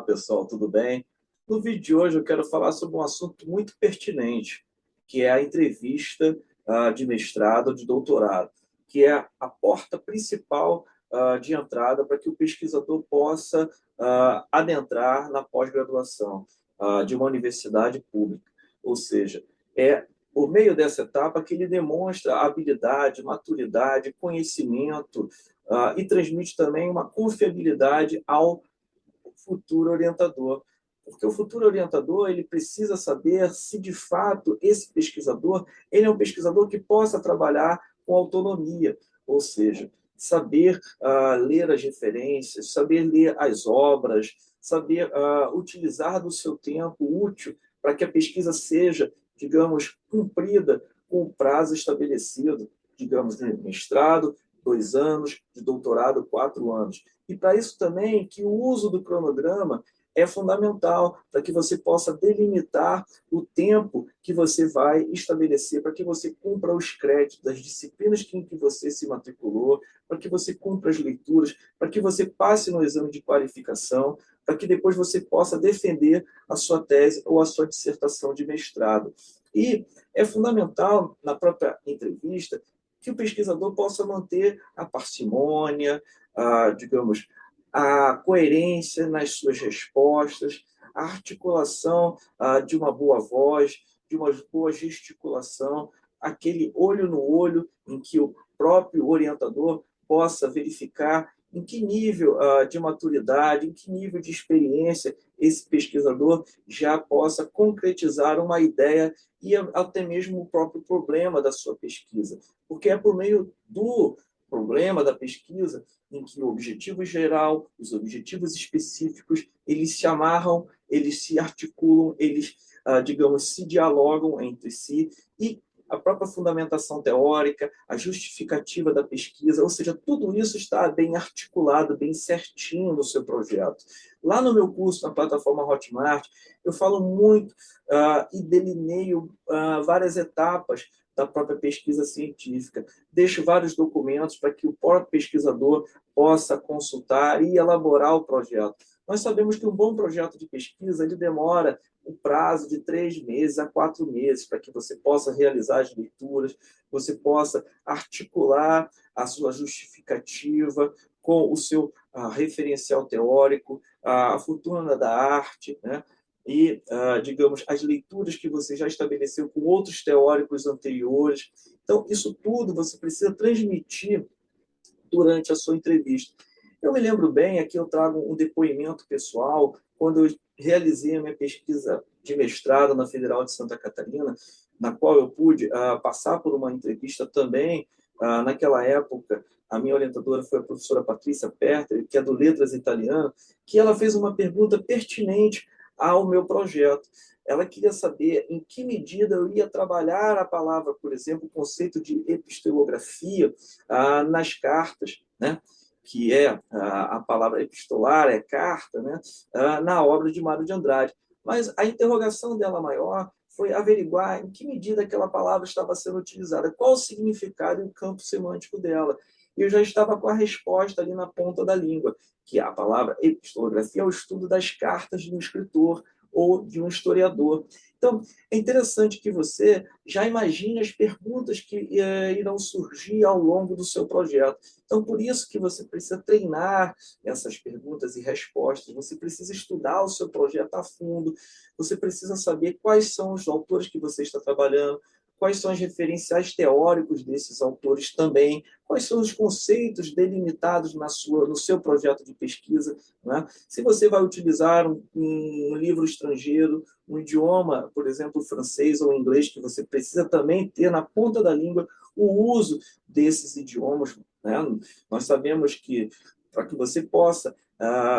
pessoal, tudo bem? No vídeo de hoje eu quero falar sobre um assunto muito pertinente, que é a entrevista de mestrado ou de doutorado, que é a porta principal de entrada para que o pesquisador possa adentrar na pós-graduação de uma universidade pública. Ou seja, é por meio dessa etapa que ele demonstra habilidade, maturidade, conhecimento e transmite também uma confiabilidade ao futuro orientador. Porque o futuro orientador ele precisa saber se, de fato, esse pesquisador ele é um pesquisador que possa trabalhar com autonomia, ou seja, saber ler as referências, saber ler as obras, saber utilizar do seu tempo útil para que a pesquisa seja, digamos, cumprida com o prazo estabelecido, digamos, de mestrado, 2 anos, de doutorado, 4 anos. E para isso também que o uso do cronograma é fundamental para que você possa delimitar o tempo que você vai estabelecer para que você cumpra os créditos das disciplinas em que você se matriculou, para que você cumpra as leituras, para que você passe no exame de qualificação, para que depois você possa defender a sua tese ou a sua dissertação de mestrado. E é fundamental, na própria entrevista, que o pesquisador possa manter a parcimônia, digamos, a coerência nas suas respostas, a articulação de uma boa voz, de uma boa gesticulação, aquele olho no olho em que o próprio orientador possa verificar em que nível de maturidade, em que nível de experiência esse pesquisador já possa concretizar uma ideia e até mesmo o próprio problema da sua pesquisa. Porque é por meio do problema da pesquisa em que o objetivo geral, os objetivos específicos, eles se amarram, eles se articulam, eles, digamos, se dialogam entre si e a própria fundamentação teórica, a justificativa da pesquisa, ou seja, tudo isso está bem articulado, bem certinho no seu projeto. Lá no meu curso, na plataforma Hotmart, eu falo muito e delineio várias etapas da própria pesquisa científica. Deixo vários documentos para que o próprio pesquisador possa consultar e elaborar o projeto. Nós sabemos que um bom projeto de pesquisa ele demora um prazo de 3 meses a 4 meses para que você possa realizar as leituras, você possa articular a sua justificativa com o seu referencial teórico, a fortuna da arte, né? E, digamos, as leituras que você já estabeleceu com outros teóricos anteriores. Então, isso tudo você precisa transmitir durante a sua entrevista. Eu me lembro bem, aqui eu trago um depoimento pessoal, quando eu realizei a minha pesquisa de mestrado na Federal de Santa Catarina, na qual eu pude passar por uma entrevista também. Naquela época, a minha orientadora foi a professora Patrícia Perter, que é do Letras Italiano, que ela fez uma pergunta pertinente ao meu projeto. Ela queria saber em que medida eu ia trabalhar a palavra, por exemplo, o conceito de epistelografia nas cartas, né? Que é a palavra epistolar, é carta, né? Na obra de Mário de Andrade. Mas a interrogação dela maior foi averiguar em que medida aquela palavra estava sendo utilizada, qual o significado e o campo semântico dela. E eu já estava com a resposta ali na ponta da língua, que a palavra epistolografia é o estudo das cartas de um escritor ou de um historiador. Então, é interessante que você já imagine as perguntas que irão surgir ao longo do seu projeto. Então, por isso que você precisa treinar essas perguntas e respostas, você precisa estudar o seu projeto a fundo, você precisa saber quais são os autores que você está trabalhando, quais são os referenciais teóricos desses autores também, quais são os conceitos delimitados no seu projeto de pesquisa, né? Se você vai utilizar um livro estrangeiro, um idioma, por exemplo, francês ou inglês, que você precisa também ter na ponta da língua o uso desses idiomas, né? Nós sabemos que para que você possa,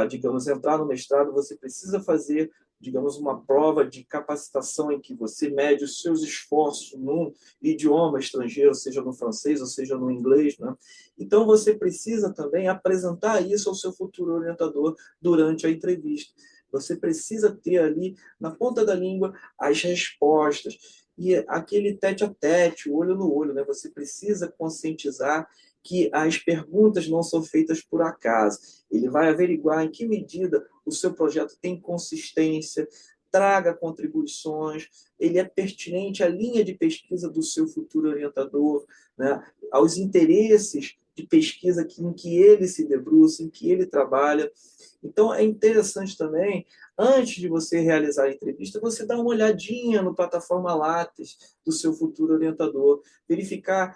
digamos, entrar no mestrado, você precisa fazer, digamos, uma prova de capacitação em que você mede os seus esforços num idioma estrangeiro, seja no francês ou seja no inglês, né? Então, você precisa também apresentar isso ao seu futuro orientador durante a entrevista. Você precisa ter ali, na ponta da língua, as respostas. e aquele tete-a-tete, olho no olho, né? Você precisa conscientizar que as perguntas não são feitas por acaso. Ele vai averiguar em que medida o seu projeto tem consistência, traga contribuições, ele é pertinente à linha de pesquisa do seu futuro orientador, né? Aos interesses de pesquisa em que ele se debruça, em que ele trabalha. Então, é interessante também, antes de você realizar a entrevista, você dar uma olhadinha no plataforma Lattes do seu futuro orientador, verificar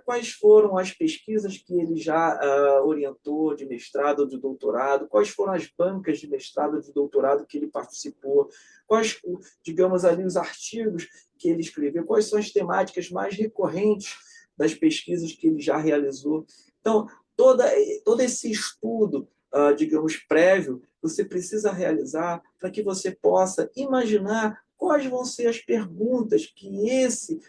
quais foram as pesquisas que ele já orientou de mestrado ou de doutorado, quais foram as bancas de mestrado ou de doutorado que ele participou, quais, digamos ali, os artigos que ele escreveu, quais são as temáticas mais recorrentes das pesquisas que ele já realizou. Então, todo esse estudo, digamos, prévio, você precisa realizar para que você possa imaginar quais vão ser as perguntas que esse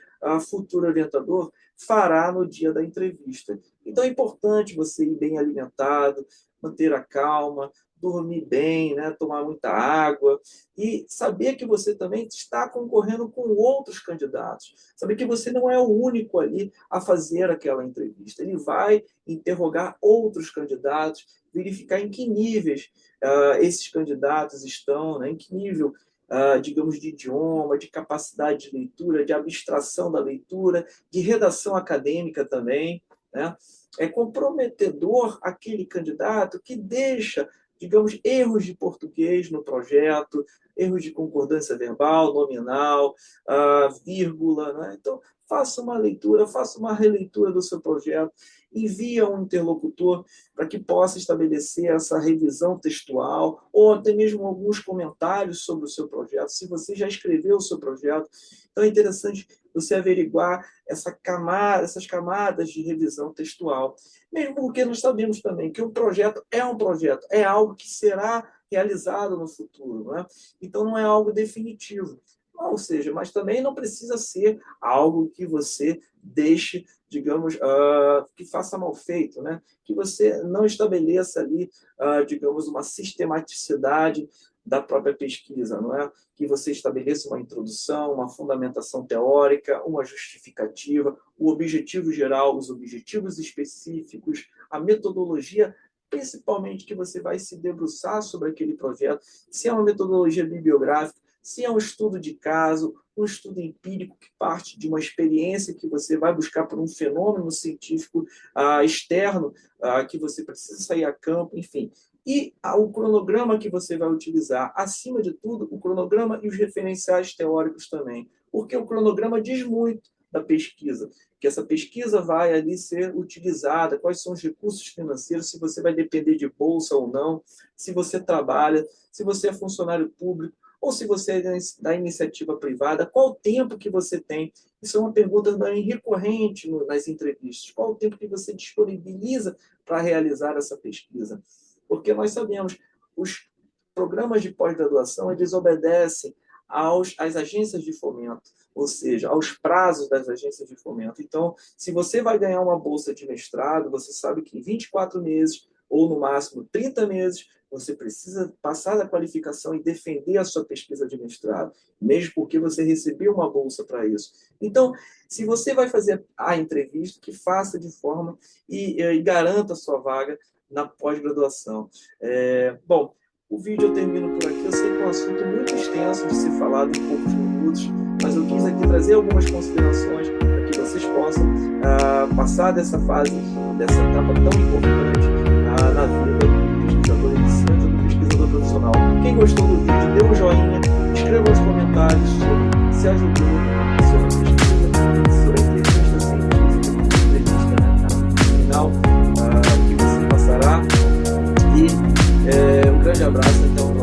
futuro orientador fará no dia da entrevista. Então é importante você ir bem alimentado, manter a calma, dormir bem, né? Tomar muita água e saber que você também está concorrendo com outros candidatos. Saber que você não é o único ali a fazer aquela entrevista. Ele vai interrogar outros candidatos, verificar em que níveis esses candidatos estão, né? Em que nível digamos, de idioma, de capacidade de leitura, de abstração da leitura, de redação acadêmica também, né? É comprometedor aquele candidato que deixa, digamos, erros de português no projeto, erros de concordância verbal, nominal, vírgula, né? Então, faça uma leitura, faça uma releitura do seu projeto, envie a um interlocutor para que possa estabelecer essa revisão textual ou até mesmo alguns comentários sobre o seu projeto, se você já escreveu o seu projeto. Então é interessante você averiguar essas camadas de revisão textual. Mesmo porque nós sabemos também que um projeto, é algo que será realizado no futuro, né? Então não é algo definitivo. Ou seja, mas também não precisa ser algo que você deixe, digamos, que faça mal feito, né? Que você não estabeleça ali, digamos, uma sistematicidade da própria pesquisa, não é? Que você estabeleça uma introdução, uma fundamentação teórica, uma justificativa, o objetivo geral, os objetivos específicos, a metodologia, principalmente que você vai se debruçar sobre aquele projeto, se é uma metodologia bibliográfica, se é um estudo de caso, um estudo empírico que parte de uma experiência que você vai buscar por um fenômeno científico externo, que você precisa sair a campo, enfim. E o cronograma que você vai utilizar, acima de tudo, o cronograma e os referenciais teóricos também. Porque o cronograma diz muito da pesquisa, que essa pesquisa vai ali ser utilizada, quais são os recursos financeiros, se você vai depender de bolsa ou não, se você trabalha, se você é funcionário público, ou se você é da iniciativa privada, qual o tempo que você tem? Isso é uma pergunta também recorrente nas entrevistas. Qual o tempo que você disponibiliza para realizar essa pesquisa? Porque nós sabemos, os programas de pós-graduação, eles obedecem às agências de fomento, ou seja, aos prazos das agências de fomento. Então, se você vai ganhar uma bolsa de mestrado, você sabe que em 24 meses, ou no máximo 30 meses, você precisa passar da qualificação e defender a sua pesquisa de mestrado, mesmo porque você recebeu uma bolsa para isso. Então, se você vai fazer a entrevista, que faça de forma e garanta a sua vaga na pós-graduação. Bom, o vídeo eu termino por aqui. Eu sei que é um assunto muito extenso de ser falado em poucos minutos, mas eu quis aqui trazer algumas considerações para que vocês possam passar dessa fase, dessa etapa tão importante na vida do pesquisador iniciante ou do pesquisador profissional. Quem gostou do vídeo, dê um joinha, escreva nos comentários sobre se ajudou sobre a pesquisa, sobre a entrevista científica, entrevista final que você passará. E um grande abraço, então.